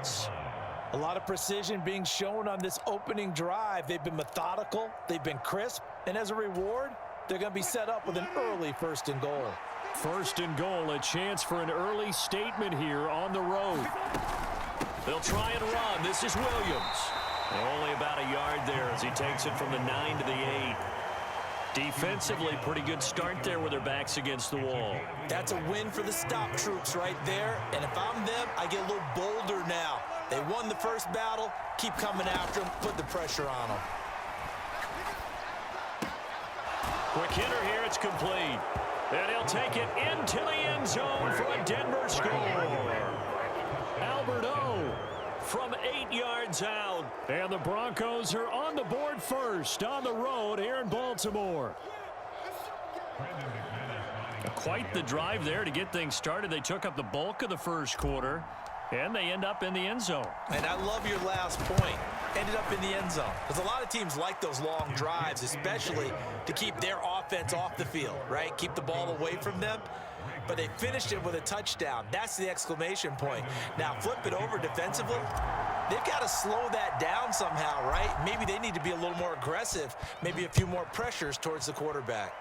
yards. A lot of precision being shown on this opening drive. They've been methodical, they've been crisp, and as a reward, they're going to be set up with an early 1st and goal. 1st and goal, a chance for an early statement here on the road. They'll try and run. This is Williams. Only about a yard there as he takes it from the 9 to the 8. Defensively, pretty good start there with their backs against the wall. That's a win for the stop troops right there. And if I'm them, I get a little bolder now. They won the first battle. Keep coming after them. Put the pressure on them. Quick hitter here. It's complete. And he'll take it into the end zone for a Denver score. Albert O from 8 yards out. And the Broncos are on the board first on the road here in Baltimore. Quite the drive there to get things started. They took up the bulk of the first quarter, and they end up in the end zone. And I love your last point. Ended up in the end zone. Because a lot of teams like those long drives, especially to keep their offense off the field, right? Keep the ball away from them. But they finished it with a touchdown. That's the exclamation point. Now flip it over defensively. They've got to slow that down somehow, right? Maybe they need to be a little more aggressive. Maybe a few more pressures towards the quarterback.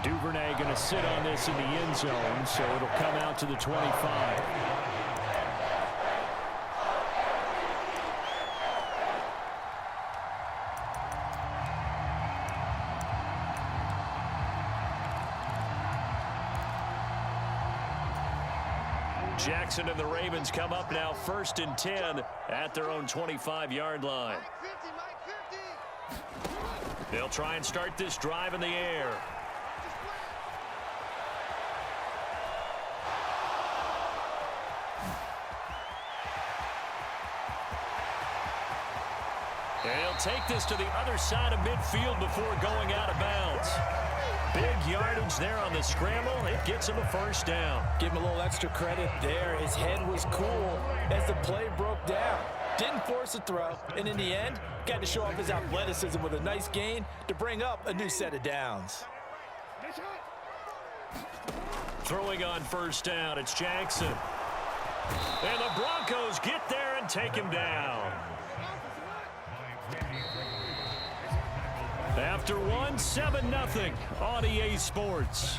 Duvernay going to sit on this in the end zone, so it'll come out to the 25. Jackson and the Ravens come up now 1st and 10 at their own 25-yard line. They'll try and start this drive in the air. And he'll take this to the other side of midfield before going out of bounds. Big yardage there on the scramble. It gets him a 1st down. Give him a little extra credit there. His head was cool as the play broke down. Didn't force a throw, and in the end, got to show off his athleticism with a nice gain to bring up a new set of downs. Throwing on 1st down, it's Jackson. And the Broncos get there and take him down. After one, 7-0 on EA Sports.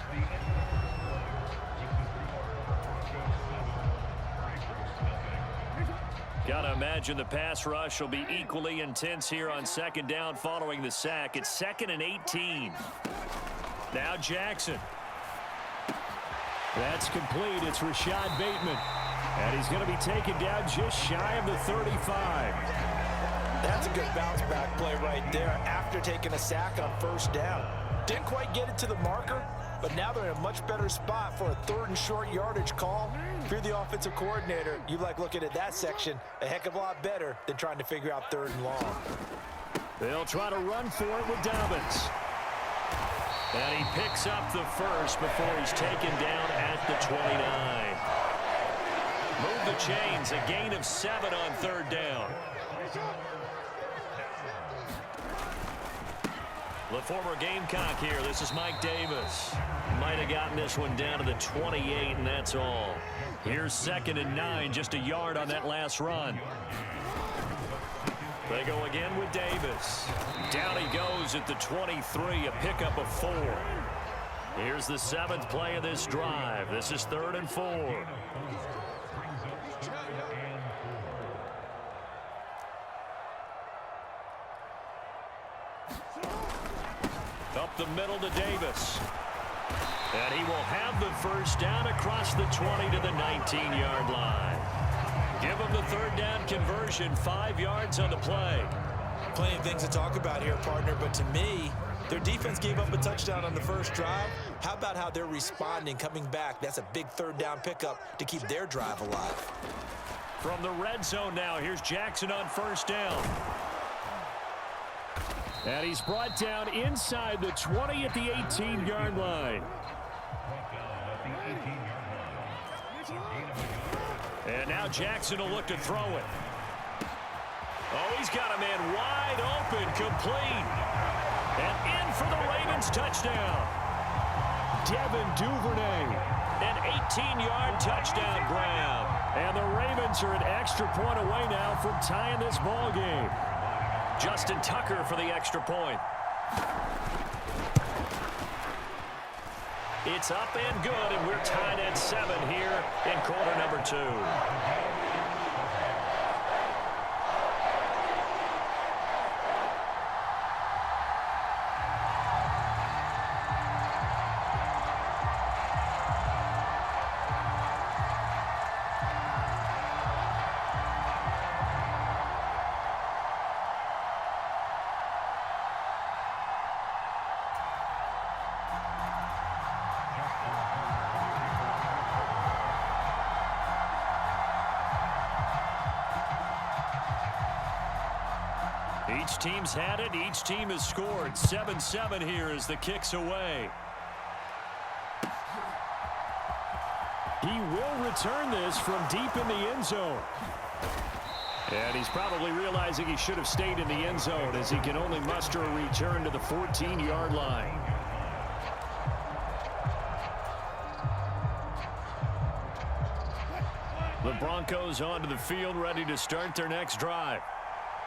Gotta imagine the pass rush will be equally intense here on 2nd down following the sack. It's 2nd and 18. Now Jackson. That's complete. It's Rashad Bateman. And he's going to be taken down just shy of the 35. That's a good bounce-back play right there after taking a sack on 1st down. Didn't quite get it to the marker, but now they're in a much better spot for a 3rd and short yardage call. If you're the offensive coordinator, you like looking at that section a heck of a lot better than trying to figure out 3rd and long. They'll try to run for it with Dobbins. And he picks up the 1st before he's taken down at the 29. Move the chains, a gain of 7 on 3rd down. The former Gamecock here. This is Mike Davis. Might have gotten this one down to the 28, and that's all. Here's 2nd and 9, just a yard on that last run. They go again with Davis. Down he goes at the 23, a pickup of 4. Here's the 7th play of this drive. This is 3rd and 4. Up the middle to Davis. And he will have the 1st down across the 20 to the 19-yard line. Give him the 3rd down conversion, 5 yards on the play. Plenty of things to talk about here, partner, but to me, their defense gave up a touchdown on the 1st drive. How about how they're responding, coming back? That's a big 3rd down pickup to keep their drive alive. From the red zone now, here's Jackson on 1st down. And he's brought down inside the 20 at the 18-yard line. And now Jackson will look to throw it. Oh, he's got a man wide open, complete. And in for the Ravens touchdown. Devin Duvernay. an 18-yard touchdown grab. And the Ravens are an extra point away now from tying this ball game. Justin Tucker for the extra point. It's up and good, and we're tied at 7 here in quarter number 2. Each team's had it. Each team has scored. 7-7 here as the kick's away. He will return this from deep in the end zone. And he's probably realizing he should have stayed in the end zone as he can only muster a return to the 14-yard line. The Broncos onto the field, ready to start their next drive.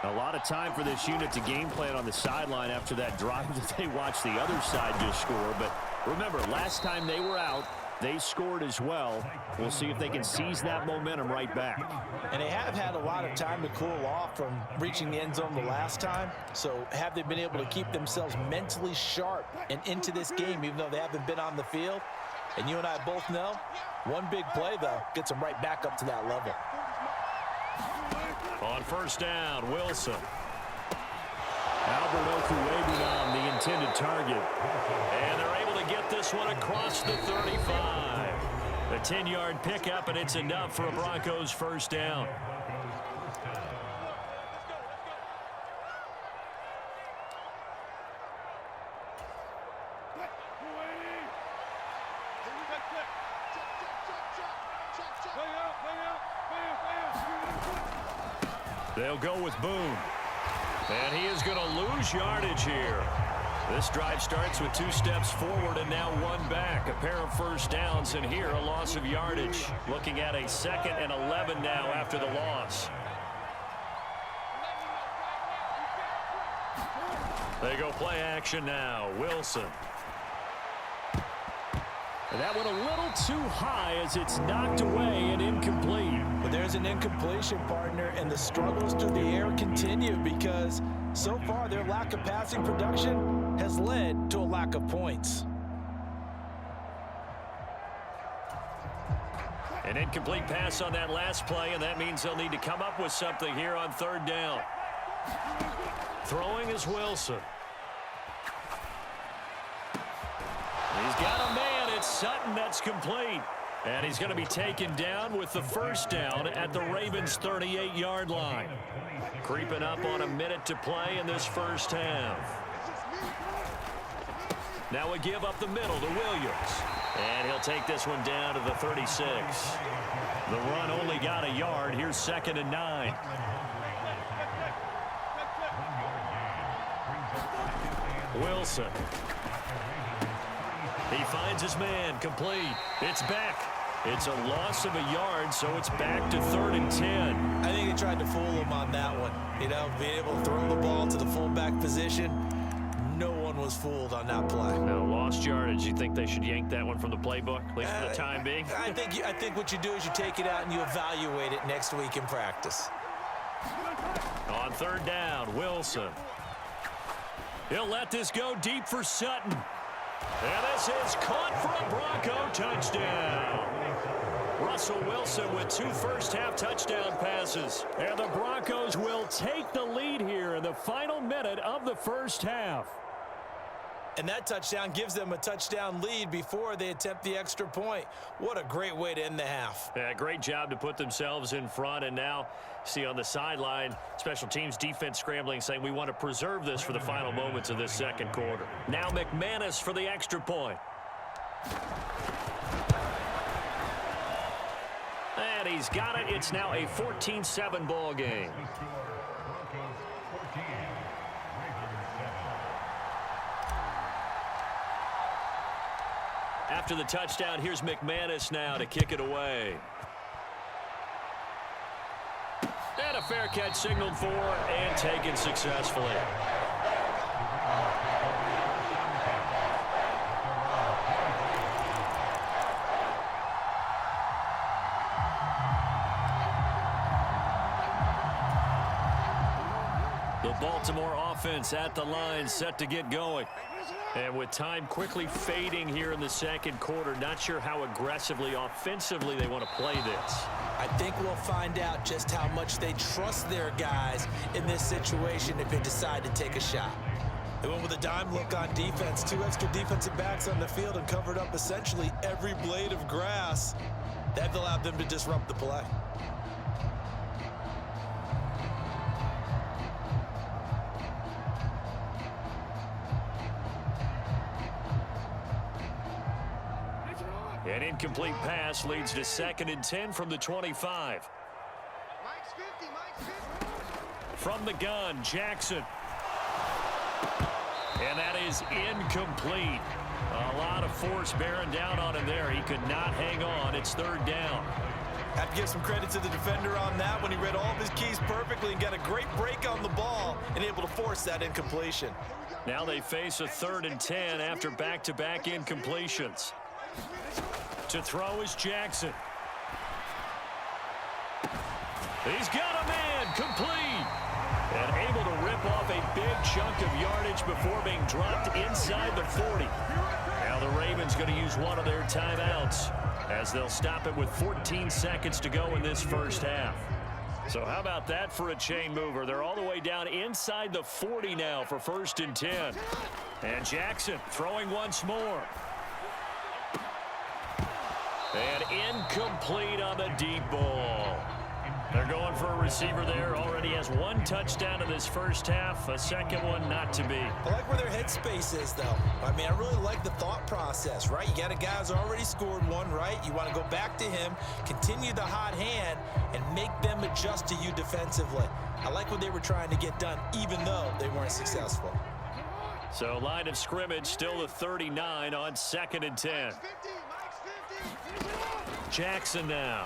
A lot of time for this unit to game plan on the sideline after that drive that they watched the other side just score. But remember, last time they were out, they scored as well. We'll see if they can seize that momentum right back. And they have had a lot of time to cool off from reaching the end zone the last time. So have they been able to keep themselves mentally sharp and into this game, even though they haven't been on the field? And you and I both know, one big play, though, gets them right back up to that level. On first down, Wilson. Albert waving on the intended target. And they're able to get this one across the 35. A 10-yard pickup, and it's enough for a Broncos first down. They'll go with Boone. And he is going to lose yardage here. This drive starts with 2 steps forward and now 1 back. A pair of first downs, and here a loss of yardage. Looking at a 2nd and 11 now after the loss. They go play action now. Wilson. And that went a little too high as it's knocked away and incomplete. But there's an incompletion, partner, and the struggles through the air continue because so far their lack of passing production has led to a lack of points. An incomplete pass on that last play, and that means they'll need to come up with something here on 3rd down. Throwing is Wilson. He's got a man. It's Sutton that's complete. And he's going to be taken down with the first down at the Ravens' 38-yard line. Creeping up on a minute to play in this first half. Now a give up the middle to Williams. And he'll take this one down to the 36. The run only got a yard. Here's 2nd and 9. Wilson. He finds his man, complete. It's back. It's a loss of a yard, so it's back to 3rd and 10. I think they tried to fool him on that one. You know, being able to throw the ball to the fullback position. No one was fooled on that play. No, lost yardage. You think they should yank that one from the playbook, at least for the time being? I think what you do is you take it out and you evaluate it next week in practice. On 3rd down, Wilson. He'll let this go deep for Sutton. And this is caught for a Bronco touchdown. Russell Wilson with 2 first-half touchdown passes. And the Broncos will take the lead here in the final minute of the first half. And that touchdown gives them a touchdown lead before they attempt the extra point. What a great way to end the half. Yeah, great job to put themselves in front. And now, see on the sideline, special teams defense scrambling, saying we want to preserve this for the final moments of this second quarter. Now McManus for the extra point. And he's got it. It's now a 14-7 ball game. After the touchdown, here's McManus now to kick it away. And a fair catch signaled for and taken successfully. The Baltimore offense at the line, set to get going. And with time quickly fading here in the second quarter, not sure how aggressively, offensively they want to play this. I think we'll find out just how much they trust their guys in this situation if they decide to take a shot. They went with a dime look on defense, 2 extra defensive backs on the field and covered up essentially every blade of grass. That allowed them to disrupt the play. An incomplete pass leads to 2nd and 10 from the 25. From the gun, Jackson. And that is incomplete. A lot of force bearing down on him there. He could not hang on. It's 3rd down. Have to give some credit to the defender on that when he read all of his keys perfectly and got a great break on the ball and able to force that incompletion. Now they face a 3rd and 10 after back-to-back incompletions. To throw is Jackson. He's got a man, complete. And able to rip off a big chunk of yardage before being dropped inside the 40. Now the Ravens going to use one of their timeouts as they'll stop it with 14 seconds to go in this first half. So how about that for a chain mover? They're all the way down inside the 40 now for 1st and 10. And Jackson throwing once more. And incomplete on the deep ball. They're going for a receiver there. Already has 1 touchdown in this first half. A second one not to be. I like where their headspace is, though. I mean, I really like the thought process, right? You got a guy who's already scored one, right? You want to go back to him, continue the hot hand, and make them adjust to you defensively. I like what they were trying to get done, even though they weren't successful. So line of scrimmage still the 39 on 2nd and 10. Jackson now.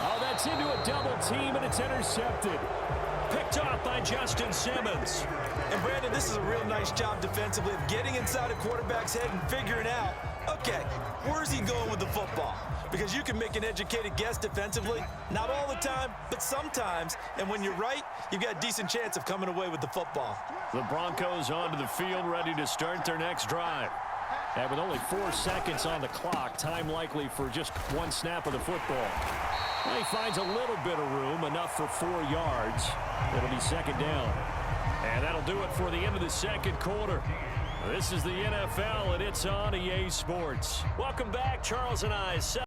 Oh, that's into a double team, and it's intercepted. Picked off by Justin Simmons. And, Brandon, this is a real nice job defensively of getting inside a quarterback's head and figuring out, okay, where's he going with the football? Because you can make an educated guess defensively. Not all the time, but sometimes. And when you're right, you've got a decent chance of coming away with the football. The Broncos onto the field, ready to start their next drive. And with only 4 seconds on the clock, time likely for just 1 snap of the football. And he finds a little bit of room, enough for 4 yards. It'll be 2nd down. And that'll do it for the end of the second quarter. This is the NFL, and it's on EA Sports. Welcome back, Charles and I.